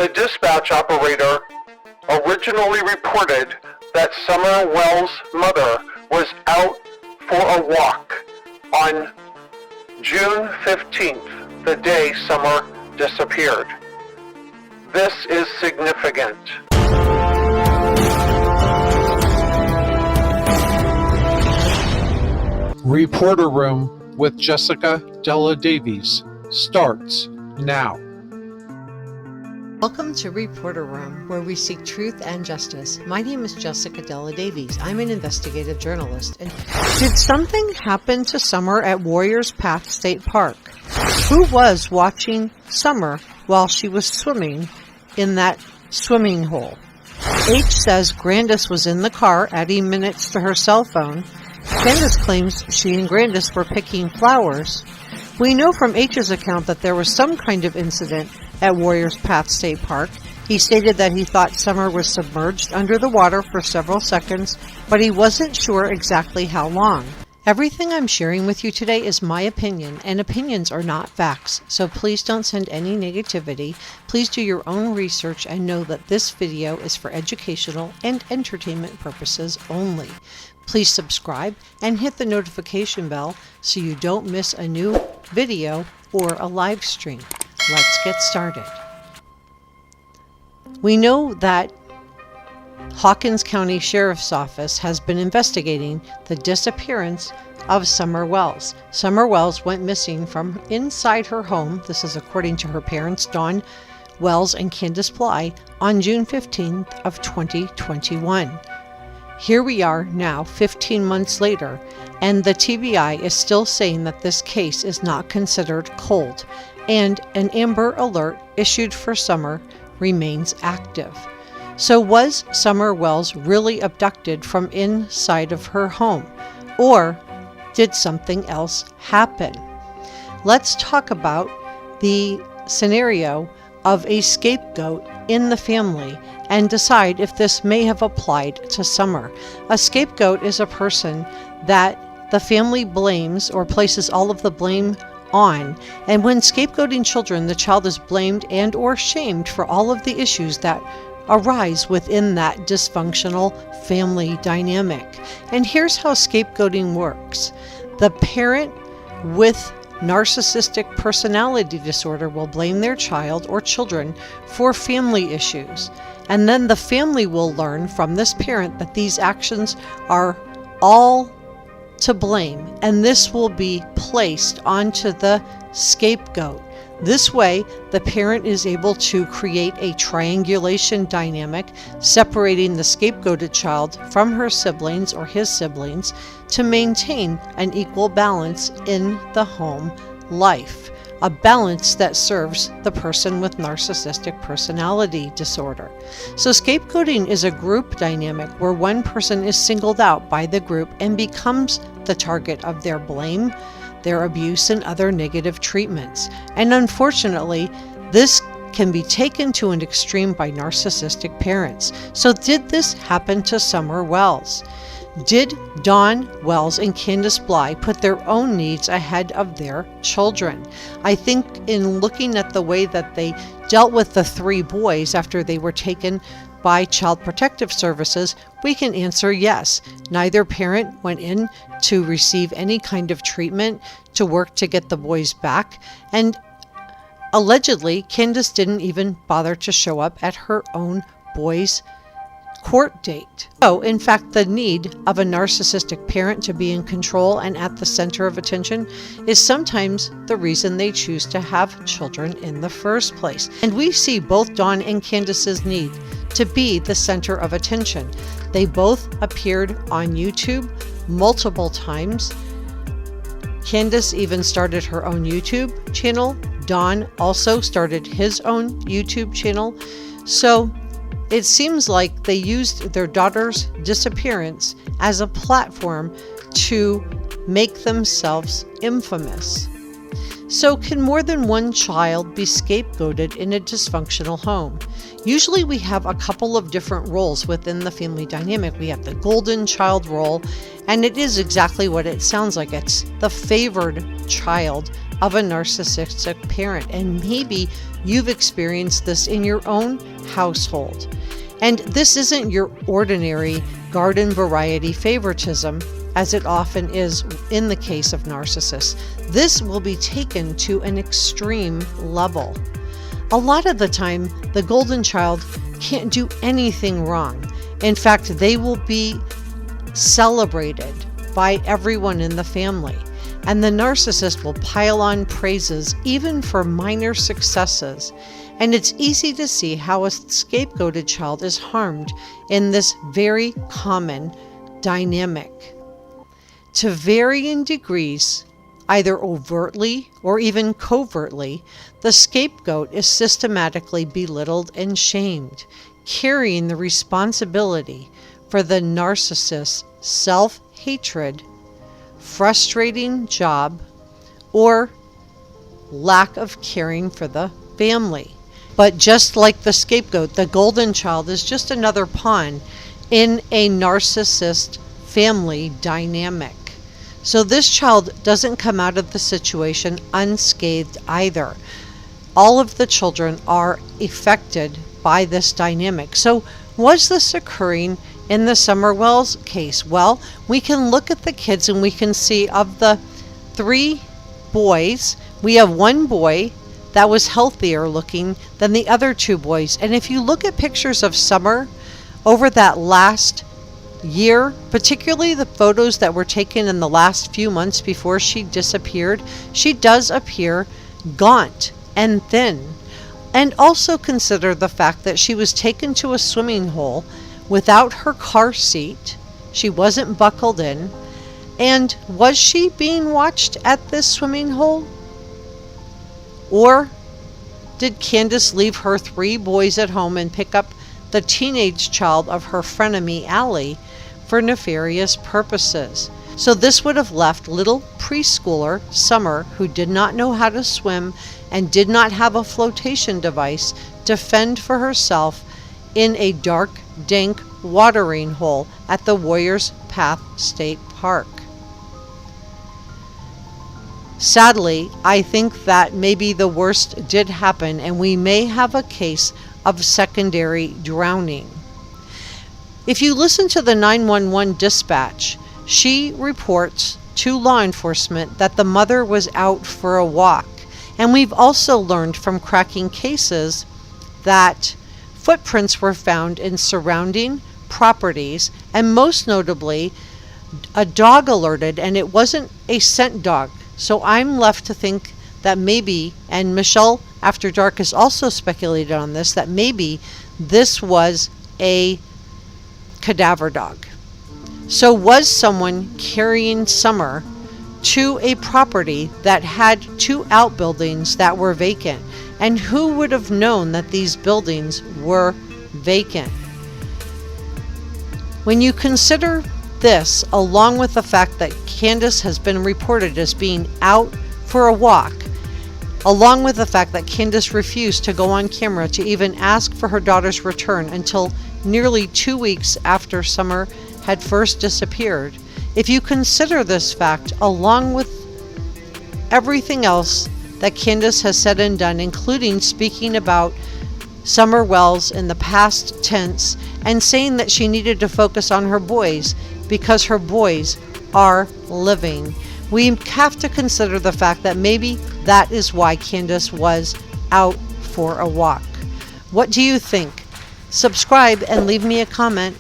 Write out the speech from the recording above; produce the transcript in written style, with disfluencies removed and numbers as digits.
The dispatch operator originally reported that Summer Wells' mother was out for a walk on June 15th, the day Summer disappeared. This is significant. Reporter Room with Jessica Della Davies starts now. Welcome to Reporter Room, where we seek truth and justice. My name is Jessica Della Davies. I'm an investigative journalist. And did something happen to Summer at Warriors Path State Park? Who was watching Summer while she was swimming in that swimming hole? H says Grandus was in the car adding minutes to her cell phone. Candus claims she and Grandus were picking flowers. We know from H's account that there was some kind of incident at Warriors Path State Park. He stated that he thought Summer was submerged under the water for several seconds, but he wasn't sure exactly how long. Everything I'm sharing with you today is my opinion, and opinions are not facts, so please don't send any negativity. Please do your own research and know that this video is for educational and entertainment purposes only. Please subscribe and hit the notification bell so you don't miss a new video or a live stream. Let's get started. We know that Hawkins County Sheriff's Office has been investigating the disappearance of Summer Wells. Summer Wells went missing from inside her home, this is according to her parents, Dawn Wells and Candus Bly, on June 15th of 2021. Here we are now, 15 months later, and the TBI is still saying that this case is not considered cold, and an Amber Alert issued for Summer remains active. So was Summer Wells really abducted from inside of her home, or did something else happen? Let's talk about the scenario of a scapegoat in the family and decide if this may have applied to Summer. A scapegoat is a person that the family blames or places all of the blame on, and when scapegoating children, the child is blamed and or shamed for all of the issues that arise within that dysfunctional family dynamic. And here's how scapegoating works. The parent with narcissistic personality disorder will blame their child or children for family issues. And then the family will learn from this parent that these actions are all to blame, and this will be placed onto the scapegoat. This way, the parent is able to create a triangulation dynamic, separating the scapegoated child from her siblings or his siblings to maintain an equal balance in the home life, a balance that serves the person with narcissistic personality disorder. So scapegoating is a group dynamic where one person is singled out by the group and becomes the target of their blame, their abuse, and other negative treatments. And unfortunately, this can be taken to an extreme by narcissistic parents. So did this happen to Summer Wells? Did Dawn Wells and Candus Bly put their own needs ahead of their children? I think in looking at the way that they dealt with the three boys after they were taken by Child Protective Services, we can answer yes. Neither parent went in to receive any kind of treatment to work to get the boys back, and allegedly, Candus didn't even bother to show up at her own boys' court date. So, in fact, the need of a narcissistic parent to be in control and at the center of attention is sometimes the reason they choose to have children in the first place. And we see both Dawn and Candus's need to be the center of attention. They both appeared on YouTube multiple times. Candus even started her own YouTube channel. Dawn also started his own YouTube channel. So it seems like they used their daughter's disappearance as a platform to make themselves infamous. So can more than one child be scapegoated in a dysfunctional home? Usually we have a couple of different roles within the family dynamic. We have the golden child role, and it is exactly what it sounds like. It's the favored child of a narcissistic parent, and maybe you've experienced this in your own household. And this isn't your ordinary garden variety favoritism, as it often is in the case of narcissists. This will be taken to an extreme level. A lot of the time, the golden child can't do anything wrong. In fact, they will be celebrated by everyone in the family. And the narcissist will pile on praises even for minor successes. And it's easy to see how a scapegoated child is harmed in this very common dynamic. To varying degrees, either overtly or even covertly, the scapegoat is systematically belittled and shamed, carrying the responsibility for the narcissist's self-hatred, frustrating job, or lack of caring for the family. But just like the scapegoat, the golden child is just another pawn in a narcissist family dynamic. So this child doesn't come out of the situation unscathed either. All of the children are affected by this dynamic. So was this occurring in the Summer Wells case? Well, we can look at the kids and we can see of the 3 boys, we have 1 boy that was healthier looking than the other 2 boys. And if you look at pictures of Summer over that last year, particularly the photos that were taken in the last few months before she disappeared, she does appear gaunt and thin. And also consider the fact that she was taken to a swimming hole without her car seat. She wasn't buckled in. And was she being watched at this swimming hole? Or did Candus leave her 3 boys at home and pick up the teenage child of her frenemy Allie for nefarious purposes? So this would have left little preschooler Summer, who did not know how to swim and did not have a flotation device, to fend for herself in a dark, dank watering hole at the Warriors Path State Park. Sadly, I think that maybe the worst did happen, and we may have a case of secondary drowning. If you listen to the 911 dispatch, she reports to law enforcement that the mother was out for a walk. And we've also learned from Crackin Cases that footprints were found in surrounding properties, and most notably, a dog alerted, and it wasn't a scent dog. So I'm left to think that maybe, and Michelle After Dark has also speculated on this, that maybe this was a cadaver dog. So was someone carrying Summer to a property that had 2 outbuildings that were vacant? And who would have known that these buildings were vacant? When you consider this, along with the fact that Candus has been reported as being out for a walk, along with the fact that Candus refused to go on camera to even ask for her daughter's return until nearly 2 weeks after Summer had first disappeared, if you consider this fact, along with everything else that Candus has said and done, including speaking about Summer Wells in the past tense and saying that she needed to focus on her boys because her boys are living, we have to consider the fact that maybe that is why Candus was out for a walk. What do you think? Subscribe and leave me a comment.